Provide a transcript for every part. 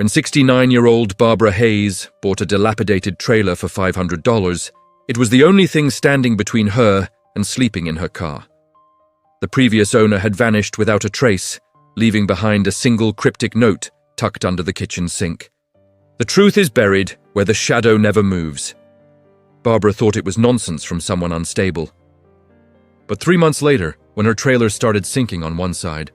When 69-year-old Barbara Hayes bought a dilapidated trailer for $500, it was the only thing standing between her and sleeping in her car. The previous owner had vanished without a trace, leaving behind a single cryptic note tucked under the kitchen sink. The truth is buried where the shadow never moves. Barbara thought it was nonsense from someone unstable. But 3 months later, when her trailer started sinking on one side,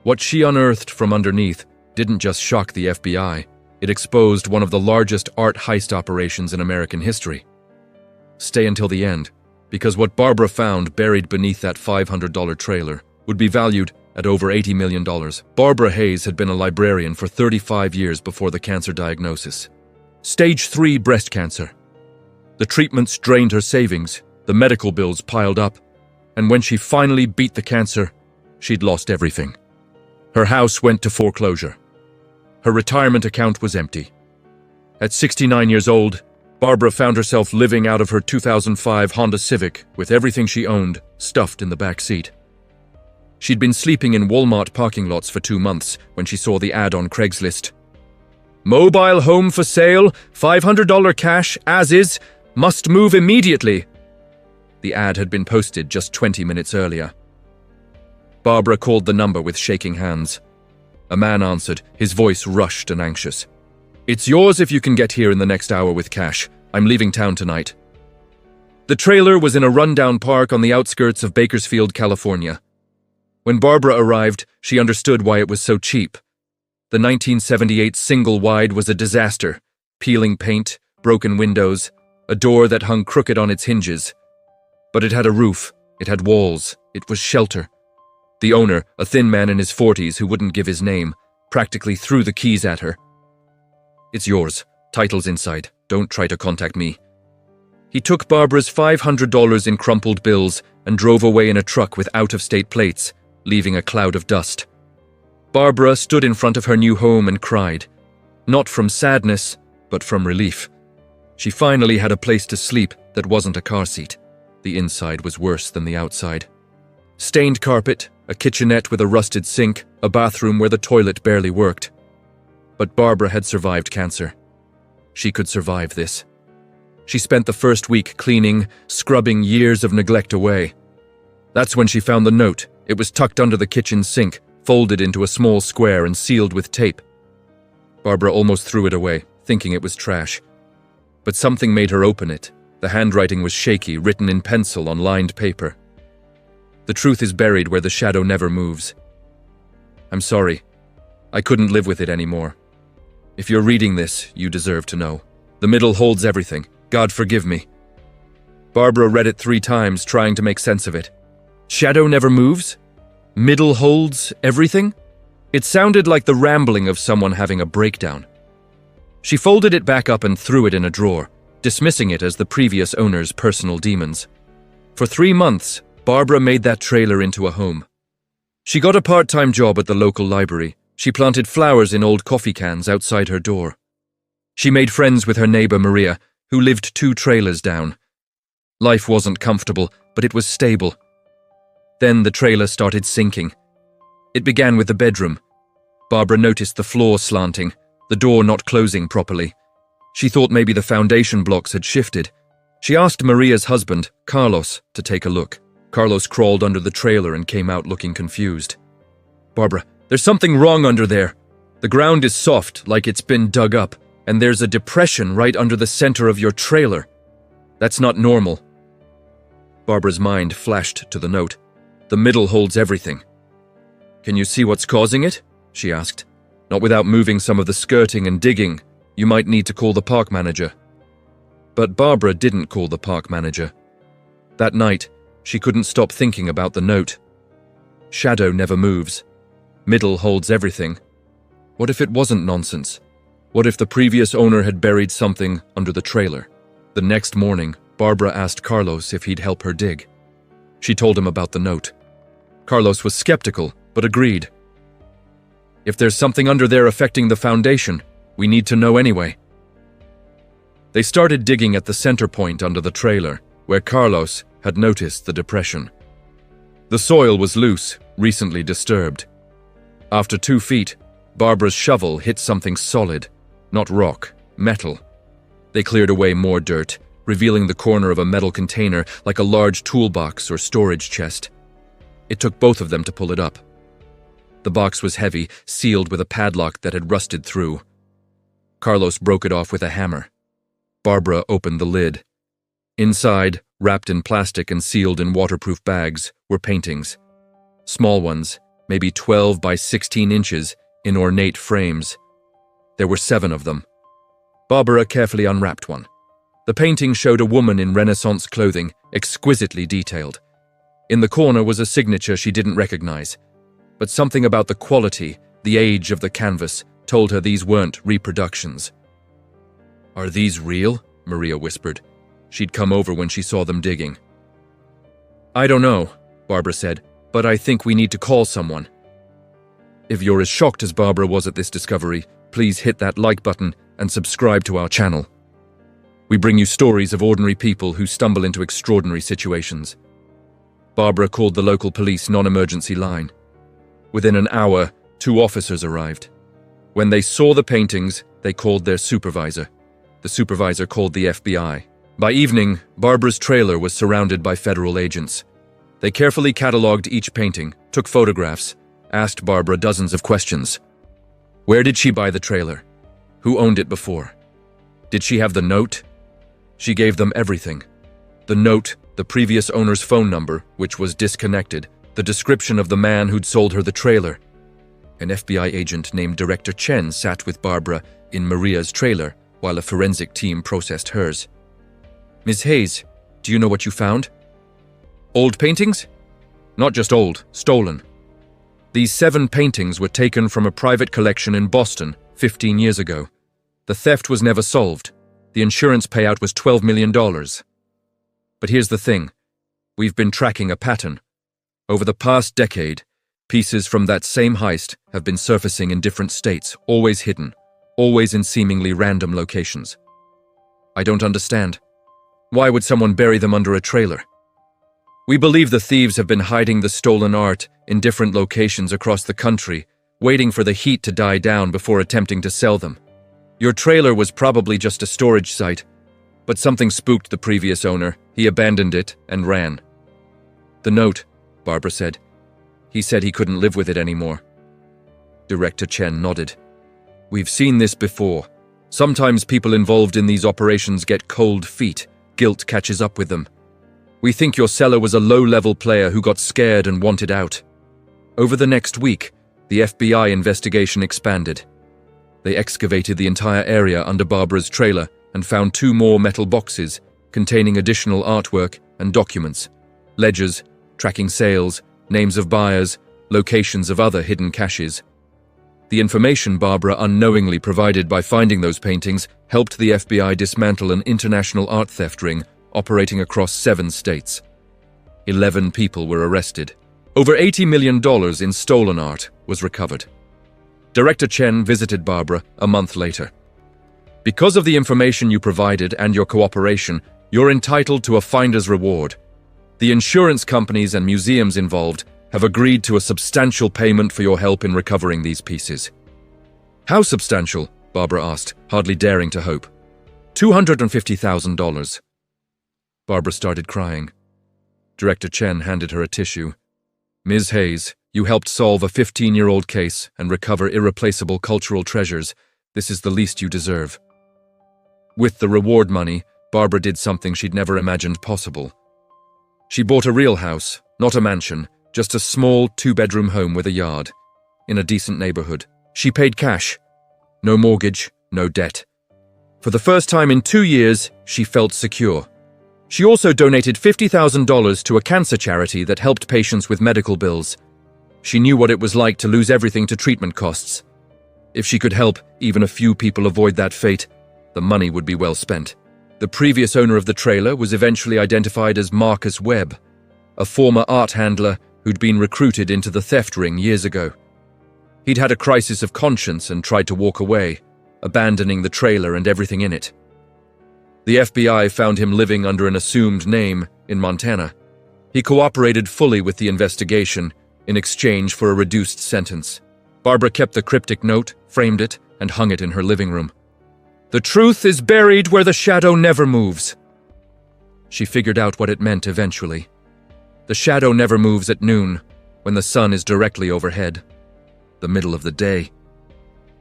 what she unearthed from underneath didn't just shock the FBI, it exposed one of the largest art heist operations in American history. Stay until the end, because what Barbara found buried beneath that $500 trailer would be valued at over $80 million. Barbara Hayes had been a librarian for 35 years before the cancer diagnosis. Stage 3 breast cancer. The treatments drained her savings, the medical bills piled up, and when she finally beat the cancer, she'd lost everything. Her house went to foreclosure. Her retirement account was empty. At 69 years old, Barbara found herself living out of her 2005 Honda Civic with everything she owned stuffed in the back seat. She'd been sleeping in Walmart parking lots for 2 months when she saw the ad on Craigslist. Mobile home for sale, $500 cash, as is, must move immediately. The ad had been posted just 20 minutes earlier. Barbara called the number with shaking hands. A man answered, his voice rushed and anxious. It's yours if you can get here in the next hour with cash. I'm leaving town tonight. The trailer was in a rundown park on the outskirts of Bakersfield, California. When Barbara arrived, she understood why it was so cheap. The 1978 single-wide was a disaster. Peeling paint, broken windows, a door that hung crooked on its hinges. But it had a roof, it had walls, it was shelter. The owner, a thin man in his 40s who wouldn't give his name, practically threw the keys at her. It's yours. Title's inside. Don't try to contact me. He took Barbara's $500 in crumpled bills and drove away in a truck with out-of-state plates, leaving a cloud of dust. Barbara stood in front of her new home and cried. Not from sadness, but from relief. She finally had a place to sleep that wasn't a car seat. The inside was worse than the outside. Stained carpet, a kitchenette with a rusted sink, a bathroom where the toilet barely worked. But Barbara had survived cancer. She could survive this. She spent the first week cleaning, scrubbing years of neglect away. That's when she found the note. It was tucked under the kitchen sink, folded into a small square and sealed with tape. Barbara almost threw it away, thinking it was trash. But something made her open it. The handwriting was shaky, written in pencil on lined paper. The truth is buried where the shadow never moves. I'm sorry. I couldn't live with it anymore. If you're reading this, you deserve to know. The middle holds everything. God forgive me. Barbara read it 3 times, trying to make sense of it. Shadow never moves? Middle holds everything? It sounded like the rambling of someone having a breakdown. She folded it back up and threw it in a drawer, dismissing it as the previous owner's personal demons. For 3 months, Barbara made that trailer into a home. She got a part-time job at the local library. She planted flowers in old coffee cans outside her door. She made friends with her neighbor Maria, who lived 2 trailers down. Life wasn't comfortable, but it was stable. Then the trailer started sinking. It began with the bedroom. Barbara noticed the floor slanting, the door not closing properly. She thought maybe the foundation blocks had shifted. She asked Maria's husband, Carlos, to take a look. Carlos crawled under the trailer and came out looking confused. Barbara, there's something wrong under there. The ground is soft, like it's been dug up, and there's a depression right under the center of your trailer. That's not normal. Barbara's mind flashed to the note. The middle holds everything. Can you see what's causing it? She asked. Not without moving some of the skirting and digging. You might need to call the park manager. But Barbara didn't call the park manager. That night, she couldn't stop thinking about the note. Shadow never moves. Middle holds everything. What if it wasn't nonsense? What if the previous owner had buried something under the trailer? The next morning, Barbara asked Carlos if he'd help her dig. She told him about the note. Carlos was skeptical, but agreed. If there's something under there affecting the foundation, we need to know anyway. They started digging at the center point under the trailer, where Carlos had noticed the depression. The soil was loose, recently disturbed. After 2 feet, Barbara's shovel hit something solid, not rock, metal. They cleared away more dirt, revealing the corner of a metal container like a large toolbox or storage chest. It took both of them to pull it up. The box was heavy, sealed with a padlock that had rusted through. Carlos broke it off with a hammer. Barbara opened the lid. Inside, wrapped in plastic and sealed in waterproof bags, were paintings. Small ones, maybe 12 by 16 inches, in ornate frames. There were 7 of them. Barbara carefully unwrapped one. The painting showed a woman in Renaissance clothing, exquisitely detailed. In the corner was a signature she didn't recognize. But something about the quality, the age of the canvas, told her these weren't reproductions. "Are these real?" Maria whispered. She'd come over when she saw them digging. "I don't know," Barbara said, "but I think we need to call someone." If you're as shocked as Barbara was at this discovery, please hit that like button and subscribe to our channel. We bring you stories of ordinary people who stumble into extraordinary situations. Barbara called the local police non-emergency line. Within an hour, 2 officers arrived. When they saw the paintings, they called their supervisor. The supervisor called the FBI. By evening, Barbara's trailer was surrounded by federal agents. They carefully cataloged each painting, took photographs, asked Barbara dozens of questions. Where did she buy the trailer? Who owned it before? Did she have the note? She gave them everything. The note, the previous owner's phone number, which was disconnected, the description of the man who'd sold her the trailer. An FBI agent named Director Chen sat with Barbara in Maria's trailer while a forensic team processed hers. "Ms. Hayes, do you know what you found?" "Old paintings?" "Not just old, stolen. These 7 paintings were taken from a private collection in Boston 15 years ago. The theft was never solved. The insurance payout was $12 million. But here's the thing. We've been tracking a pattern. Over the past decade, pieces from that same heist have been surfacing in different states, always hidden, always in seemingly random locations. I don't understand. Why would someone bury them under a trailer? We believe the thieves have been hiding the stolen art in different locations across the country, waiting for the heat to die down before attempting to sell them. Your trailer was probably just a storage site, but something spooked the previous owner. He abandoned it and ran. The note, Barbara said. He said he couldn't live with it anymore. Director Chen nodded. We've seen this before. Sometimes people involved in these operations get cold feet. Guilt catches up with them. We think your seller was a low-level player who got scared and wanted out. Over the next week, the FBI investigation expanded. They excavated the entire area under Barbara's trailer and found 2 more metal boxes containing additional artwork and documents, ledgers, tracking sales, names of buyers, locations of other hidden caches. The information Barbara unknowingly provided by finding those paintings helped the FBI dismantle an international art theft ring operating across 7 states. 11 people were arrested. Over $80 million in stolen art was recovered. Director Chen visited Barbara a month later. Because of the information you provided and your cooperation, you're entitled to a finder's reward. The insurance companies and museums involved have agreed to a substantial payment for your help in recovering these pieces. How substantial? Barbara asked, hardly daring to hope. $250,000. Barbara started crying. Director Chen handed her a tissue. Ms. Hayes, you helped solve a 15-year-old case and recover irreplaceable cultural treasures. This is the least you deserve. With the reward money, Barbara did something she'd never imagined possible. She bought a real house, not a mansion, just a small 2-bedroom home with a yard, in a decent neighborhood. She paid cash. No mortgage, no debt. For the first time in 2 years, she felt secure. She also donated $50,000 to a cancer charity that helped patients with medical bills. She knew what it was like to lose everything to treatment costs. If she could help even a few people avoid that fate, the money would be well spent. The previous owner of the trailer was eventually identified as Marcus Webb, a former art handler who'd been recruited into the theft ring years ago. He'd had a crisis of conscience and tried to walk away, abandoning the trailer and everything in it. The FBI found him living under an assumed name in Montana. He cooperated fully with the investigation in exchange for a reduced sentence. Barbara kept the cryptic note, framed it, and hung it in her living room. "The truth is buried where the shadow never moves." She figured out what it meant eventually. The shadow never moves at noon, when the sun is directly overhead. The middle of the day.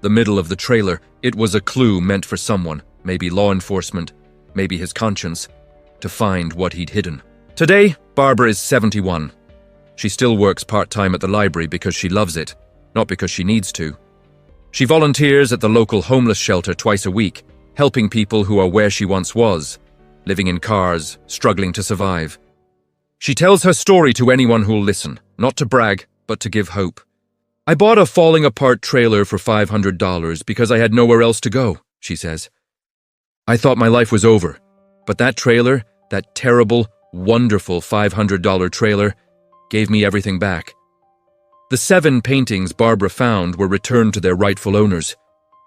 The middle of the trailer. It was a clue meant for someone, maybe law enforcement, maybe his conscience, to find what he'd hidden. Today, Barbara is 71. She still works part-time at the library because she loves it, not because she needs to. She volunteers at the local homeless shelter twice a week, helping people who are where she once was, living in cars, struggling to survive. She tells her story to anyone who'll listen, not to brag, but to give hope. "I bought a falling-apart trailer for $500 because I had nowhere else to go," she says. "I thought my life was over, but that trailer, that terrible, wonderful $500 trailer, gave me everything back." The 7 paintings Barbara found were returned to their rightful owners,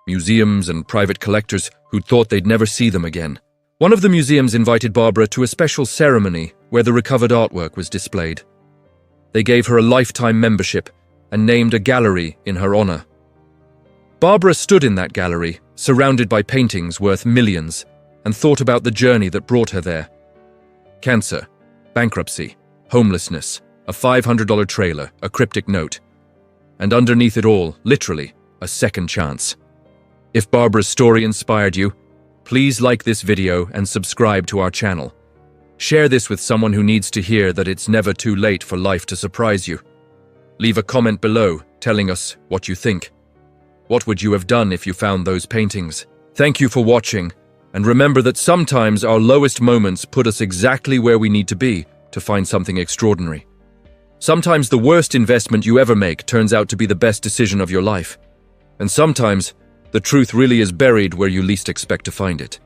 museums and private collectors who'd thought they'd never see them again. One of the museums invited Barbara to a special ceremony where the recovered artwork was displayed. They gave her a lifetime membership and named a gallery in her honor. Barbara stood in that gallery, surrounded by paintings worth millions, and thought about the journey that brought her there. Cancer, bankruptcy, homelessness, a $500 trailer, a cryptic note, and underneath it all, literally, a second chance. If Barbara's story inspired you, please like this video and subscribe to our channel. Share this with someone who needs to hear that it's never too late for life to surprise you. Leave a comment below telling us what you think. What would you have done if you found those paintings? Thank you for watching, and remember that sometimes our lowest moments put us exactly where we need to be to find something extraordinary. Sometimes the worst investment you ever make turns out to be the best decision of your life. And sometimes, the truth really is buried where you least expect to find it.